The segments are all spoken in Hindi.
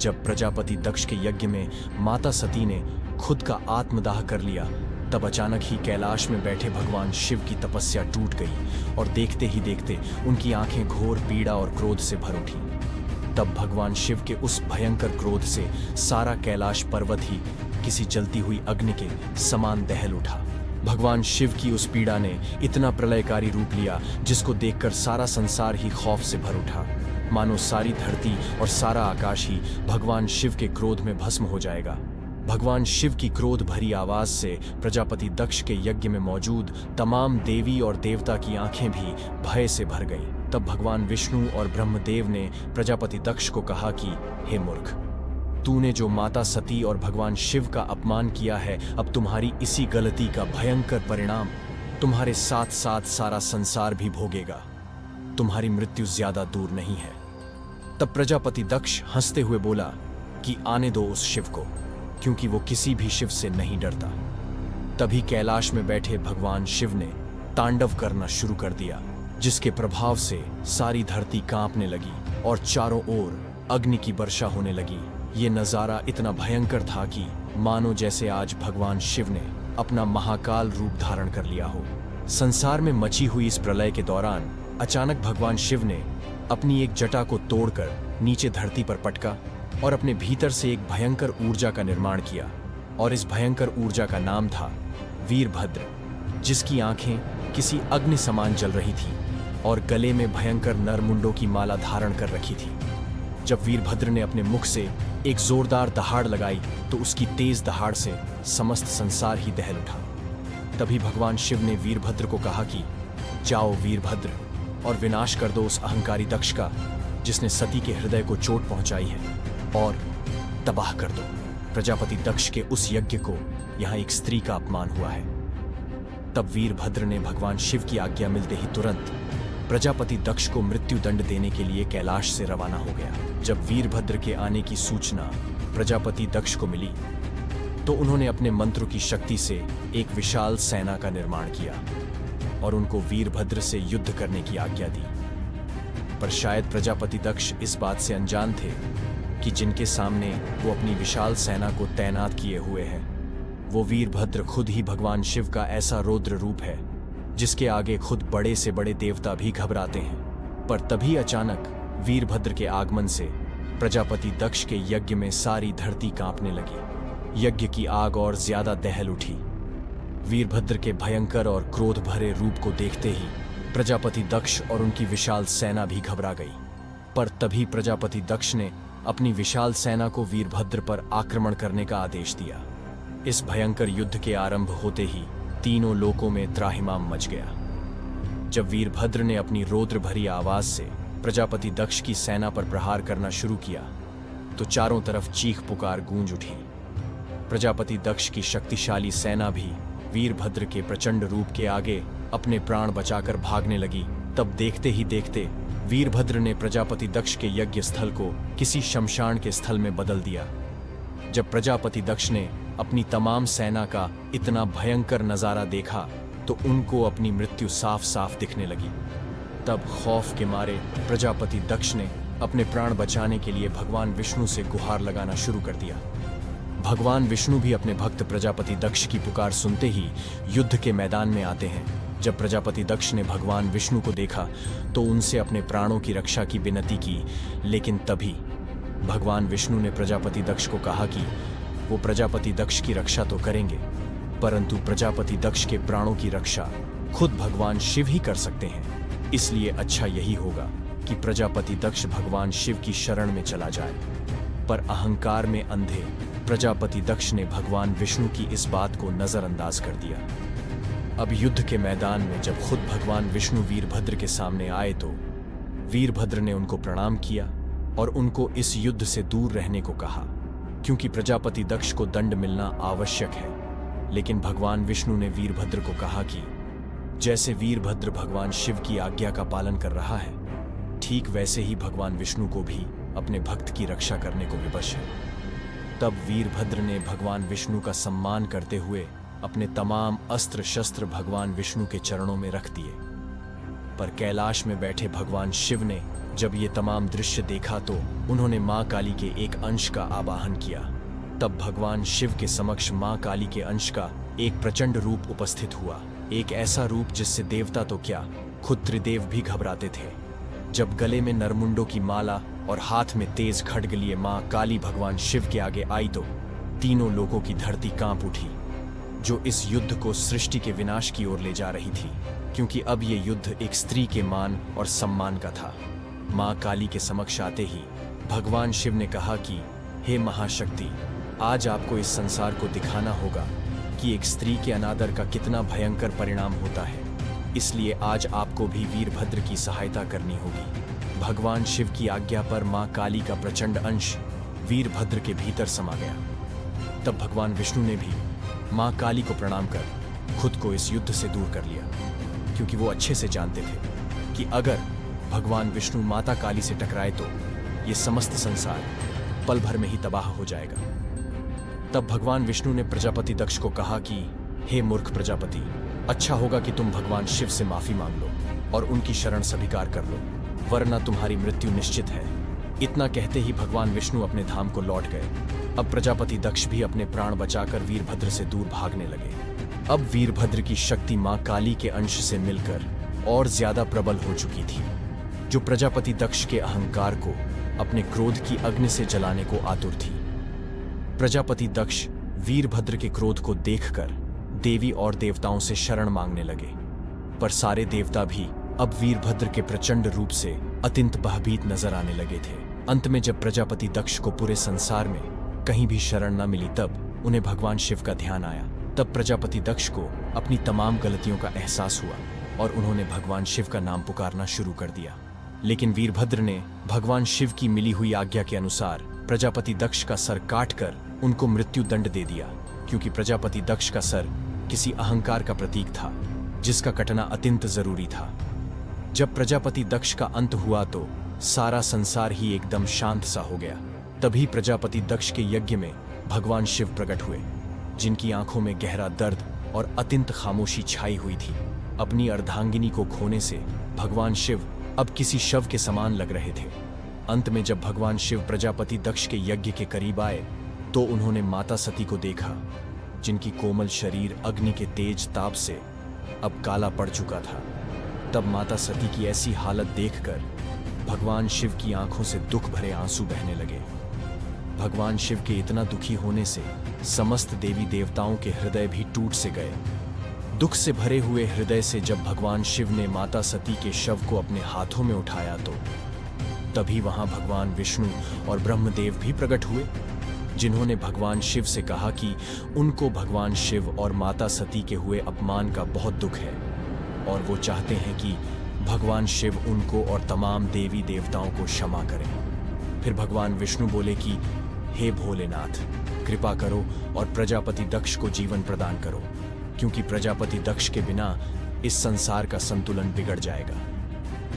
जब प्रजापति दक्ष के यज्ञ में माता सती ने खुद का आत्मदाह कर लिया, तब अचानक ही कैलाश में बैठे भगवान शिव की तपस्या टूट गई और देखते ही देखते उनकी आंखें घोर पीड़ा और क्रोध से भर उठी। तब भगवान शिव के उस भयंकर क्रोध से सारा कैलाश पर्वत ही किसी जलती हुई अग्नि के समान दहल उठा। भगवान शिव की उस पीड़ा ने इतना प्रलयकारी रूप लिया जिसको देखकर सारा संसार ही खौफ से भर उठा, मानो सारी धरती और सारा आकाश ही भगवान शिव के क्रोध में भस्म हो जाएगा। भगवान शिव की क्रोध भरी आवाज से प्रजापति दक्ष के यज्ञ में मौजूद तमाम देवी और देवता की आंखें भी भय से भर गईं। तब भगवान विष्णु और ब्रह्मदेव ने प्रजापति दक्ष को कहा कि हे मूर्ख, तूने जो माता सती और भगवान शिव का अपमान किया है, अब तुम्हारी इसी गलती का भयंकर परिणाम तुम्हारे साथ साथ सारा संसार भी भोगेगा। तुम्हारी मृत्यु ज्यादा दूर नहीं है। तब प्रजापति दक्ष हंसते हुए बोला कि आने दो उस शिव को, क्योंकि वो किसी भी शिव से नहीं डरता। तभी कैलाश में बैठे भगवान शिव ने तांडव करना शुरू कर दिया, जिसके प्रभाव से सारी धरती कांपने लगी और चारों ओर अग्नि की वर्षा होने लगी। ये नजारा इतना भयंकर था कि मानो जैसे आज भगवान शिव ने अपना महाकाल रूप धारण कर लिया हो। संसार में मची हुई इस प्रलय के दौरान अचानक भगवान शिव ने अपनी एक जटा को तोड़कर नीचे धरती पर पटका और अपने भीतर से एक भयंकर ऊर्जा का निर्माण किया, और इस भयंकर ऊर्जा का नाम था वीरभद्र, जिसकी आंखें किसी अग्नि समान जल रही थी और गले में भयंकर नरमुंडों की माला धारण कर रखी थी। जब वीरभद्र ने अपने मुख से एक जोरदार दहाड़ लगाई तो उसकी तेज दहाड़ से समस्त संसार ही दहल उठा। तभी भगवान शिव ने वीरभद्र को कहा कि जाओ वीरभद्र, और विनाश कर दो उस अहंकारी दक्ष का, जिसने सती के हृदय को चोट पहुंचाई है, और तबाह कर दो प्रजापति दक्ष के उस यज्ञ को। यहां एक स्त्री का अपमान हुआ है। तब वीरभद्र ने भगवान शिव की आज्ञा मिलते ही तुरंत प्रजापति दक्ष को मृत्यु दंड देने के लिए कैलाश से रवाना हो गया। जब वीरभद्र के आने की सूचना प्रजापति दक्ष को मिली तो उन्होंने अपने मंत्र की शक्ति से एक विशाल सेना का निर्माण किया और उनको वीरभद्र से युद्ध करने की आज्ञा दी। पर शायद प्रजापति दक्ष इस बात से अनजान थे कि जिनके सामने वो अपनी विशाल सेना को तैनात किए हुए हैं, वो वीरभद्र खुद ही भगवान शिव का ऐसा रौद्र रूप है जिसके आगे खुद बड़े से बड़े देवता भी घबराते हैं। पर तभी अचानक वीरभद्र के आगमन से प्रजापति दक्ष के यज्ञ में सारी धरती कांपने लगी। यज्ञ की आग और ज्यादा दहल उठी। वीरभद्र के भयंकर और क्रोध भरे रूप को देखते ही प्रजापति दक्ष और उनकी विशाल सेना भी घबरा गई। पर तभी प्रजापति दक्ष ने अपनी विशाल सेना को वीरभद्र पर आक्रमण करने का आदेश दिया। इस भयंकर युद्ध के आरंभ होते ही तीनों लोकों में त्राहिमाम मच गया। जब वीरभद्र ने अपनी रौद्र भरी आवाज से प्रजापति दक्ष की सेना पर प्रहार करना शुरू किया तो चारों तरफ चीख पुकार गूंज उठी। प्रजापति दक्ष की शक्तिशाली सेना भी वीरभद्र के प्रचंड रूप के आगे अपने प्राण बचाकर भागने लगी। तब देखते ही देखते वीरभद्र ने प्रजापति दक्ष के यज्ञ स्थल को किसी शमशान के स्थल में बदल दिया। जब प्रजापति दक्ष ने अपनी तमाम सेना का इतना भयंकर नजारा देखा तो उनको अपनी मृत्यु साफ साफ दिखने लगी। तब खौफ के मारे प्रजापति दक्ष ने अपने प्राण बचाने के लिए भगवान विष्णु से गुहार लगाना शुरू कर दिया। भगवान विष्णु भी अपने भक्त प्रजापति दक्ष की पुकार सुनते ही युद्ध के मैदान में आते हैं। जब प्रजापति दक्ष ने भगवान विष्णु को देखा तो उनसे अपने प्राणों की रक्षा की विनती की, लेकिन तभी भगवान विष्णु ने प्रजापति दक्ष को कहा कि वो प्रजापति दक्ष की रक्षा तो करेंगे, परंतु प्रजापति दक्ष के प्राणों की रक्षा खुद भगवान शिव ही कर सकते हैं। इसलिए अच्छा यही होगा कि प्रजापति दक्ष भगवान शिव की शरण में चला जाए। पर अहंकार में अंधे प्रजापति दक्ष ने भगवान विष्णु की इस बात को नजरअंदाज कर दिया। अब युद्ध के मैदान में जब खुद भगवान विष्णु वीरभद्र के सामने आए तो वीरभद्र ने उनको प्रणाम किया और उनको इस युद्ध से दूर रहने को कहा, क्योंकि प्रजापति दक्ष को दंड मिलना आवश्यक है। लेकिन भगवान विष्णु ने वीरभद्र को कहा कि जैसे वीरभद्र भगवान शिव की आज्ञा का पालन कर रहा है, ठीक वैसे ही भगवान विष्णु को भी अपने भक्त की रक्षा करने को विवश है। तब वीरभद्र ने भगवान विष्णु का सम्मान करते हुए अपने तमाम अस्त्र शस्त्र भगवान विष्णु के चरणों में रख दिए। पर कैलाश में बैठे भगवान शिव ने जब ये तमाम दृश्य देखा तो उन्होंने माँ काली के एक अंश का आवाहन किया। तब भगवान शिव के समक्ष माँ काली के अंश का एक प्रचंड रूप उपस्थित हुआ, एक ऐसा रूप जिससे देवता तो क्या, खुद त्रिदेव भी घबराते थे। जब गले में नरमुंडों की माला और हाथ में तेज खड्ग लिए माँ काली भगवान शिव के आगे आई तो तीनों लोगों की धरती कांप उठी, जो इस युद्ध को सृष्टि के विनाश की ओर ले जा रही थी, क्योंकि अब ये युद्ध एक स्त्री के मान और सम्मान का था। माँ काली के समक्ष आते ही भगवान शिव ने कहा कि हे महाशक्ति, आज आपको इस संसार को दिखाना होगा कि एक स्त्री के अनादर का कितना भयंकर परिणाम होता है। इसलिए आज आपको भी वीरभद्र की सहायता करनी होगी। भगवान शिव की आज्ञा पर माँ काली का प्रचंड अंश वीरभद्र के भीतर समा गया। तब भगवान विष्णु ने भी माँ काली को प्रणाम कर खुद को इस युद्ध से दूर कर लिया, क्योंकि वो अच्छे से जानते थे कि अगर भगवान विष्णु माता काली से टकराए तो ये समस्त संसार पल भर में ही तबाह हो जाएगा। तब भगवान विष्णु ने प्रजापति दक्ष को कहा कि हे मूर्ख प्रजापति, अच्छा होगा कि तुम भगवान शिव से माफी मांग लो और उनकी शरण स्वीकार कर लो, वरना तुम्हारी मृत्यु निश्चित है। इतना कहते ही भगवान विष्णु अपने धाम को लौट गए। अब प्रजापति दक्ष भी अपने प्राण बचाकर वीरभद्र से दूर भागने लगे। अब वीरभद्र की शक्ति माँ काली के अंश से मिलकर और ज्यादा प्रबल हो चुकी थी, जो प्रजापति दक्ष के अहंकार को अपने क्रोध की अग्नि से जलाने को आतुर थी। प्रजापति दक्ष वीरभद्र के क्रोध को देखकर देवी और देवताओं से शरण मांगने लगे, पर सारे देवता भी अब वीरभद्र के प्रचंड रूप से अत्यंत भयभीत नजर आने लगे थे। अंत में जब प्रजापति दक्ष को पूरे संसार में कहीं भी शरण न मिली, तब उन्हें भगवान शिव का ध्यान आया। तब प्रजापति दक्ष को अपनी तमाम गलतियों का एहसास हुआ और उन्होंने भगवान शिव का नाम पुकारना शुरू कर दिया। लेकिन वीरभद्र ने भगवान शिव की मिली हुई आज्ञा के अनुसार प्रजापति दक्ष का सर काटकर उनको मृत्यु दंड दे दिया, क्योंकि प्रजापति दक्ष का सर किसी अहंकार का प्रतीक था, जिसका कटना अत्यंत जरूरी था। जब प्रजापति दक्ष का अंत हुआ तो सारा संसार ही एकदम शांत सा हो गया। तभी प्रजापति दक्ष के यज्ञ में भगवान शिव प्रकट हुए, जिनकी आंखों में गहरा दर्द और अत्यंत खामोशी छाई हुई थी। अपनी अर्धांगिनी को खोने से भगवान शिव अब किसी शव के समान लग रहे थे। अंत में जब भगवान शिव प्रजापति दक्ष के यज्ञ के करीब आए तो उन्होंने माता सती को देखा, जिनकी कोमल शरीर अग्नि के तेज ताप से अब काला पड़ चुका था। तब माता सती की ऐसी हालत देखकर भगवान शिव की आंखों से दुख भरे आंसू बहने लगे। भगवान शिव के इतना दुखी होने से समस्त देवी देवताओं के हृदय भी टूट से गए। दुख से भरे हुए हृदय से जब भगवान शिव ने माता सती के शव को अपने हाथों में उठाया तो तभी वहां भगवान विष्णु और ब्रह्मदेव भी प्रकट हुए, जिन्होंने भगवान शिव से कहा कि उनको भगवान शिव और माता सती के हुए अपमान का बहुत दुख है और वो चाहते हैं कि भगवान शिव उनको और तमाम देवी देवताओं को क्षमा करें। फिर भगवान विष्णु बोले कि हे भोलेनाथ, कृपा करो और प्रजापति दक्ष को जीवन प्रदान करो, क्योंकि प्रजापति दक्ष के बिना इस संसार का संतुलन बिगड़ जाएगा।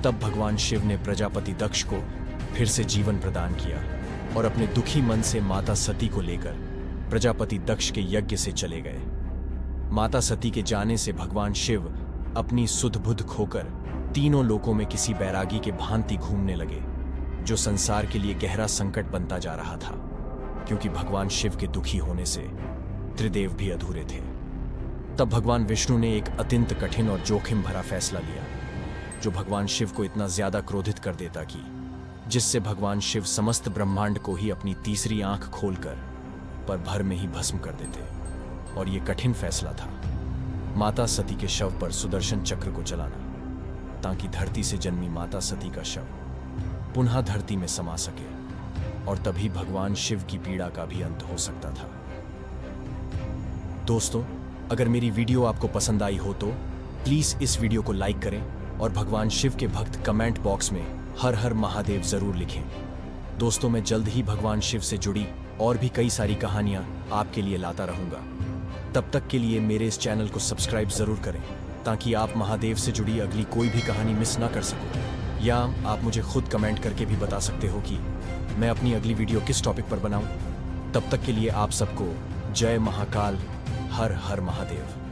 तब भगवान शिव ने प्रजापति दक्ष को फिर से जीवन प्रदान किया और अपने दुखी मन से माता सती को लेकर प्रजापति दक्ष के यज्ञ से चले गए। माता सती के जाने से भगवान शिव अपनी सुध बुध खोकर तीनों लोकों में किसी बैरागी के भांति घूमने लगे, जो संसार के लिए गहरा संकट बनता जा रहा था, क्योंकि भगवान शिव के दुखी होने से त्रिदेव भी अधूरे थे। तब भगवान विष्णु ने एक अत्यंत कठिन और जोखिम भरा फैसला लिया, जो भगवान शिव को इतना ज्यादा क्रोधित कर देता कि जिससे भगवान शिव समस्त ब्रह्मांड को ही अपनी तीसरी आंख खोलकर पल भर में ही भस्म कर देते। और ये कठिन फैसला था माता सती के शव पर सुदर्शन चक्र को चलाना, ताकि धरती से जन्मी माता सती का शव पुनः धरती में समा सके और तभी भगवान शिव की पीड़ा का भी अंत हो सकता था। दोस्तों, अगर मेरी वीडियो आपको पसंद आई हो तो प्लीज इस वीडियो को लाइक करें और भगवान शिव के भक्त कमेंट बॉक्स में हर हर महादेव जरूर लिखें। दोस्तों, मैं जल्द ही भगवान शिव से जुड़ी और भी कई सारी कहानियां आपके लिए लाता रहूंगा। तब तक के लिए मेरे इस चैनल को सब्सक्राइब जरूर करें, ताकि आप महादेव से जुड़ी अगली कोई भी कहानी मिस ना कर सको। या आप मुझे खुद कमेंट करके भी बता सकते हो कि मैं अपनी अगली वीडियो किस टॉपिक पर बनाऊं। तब तक के लिए आप सबको जय महाकाल, हर हर महादेव।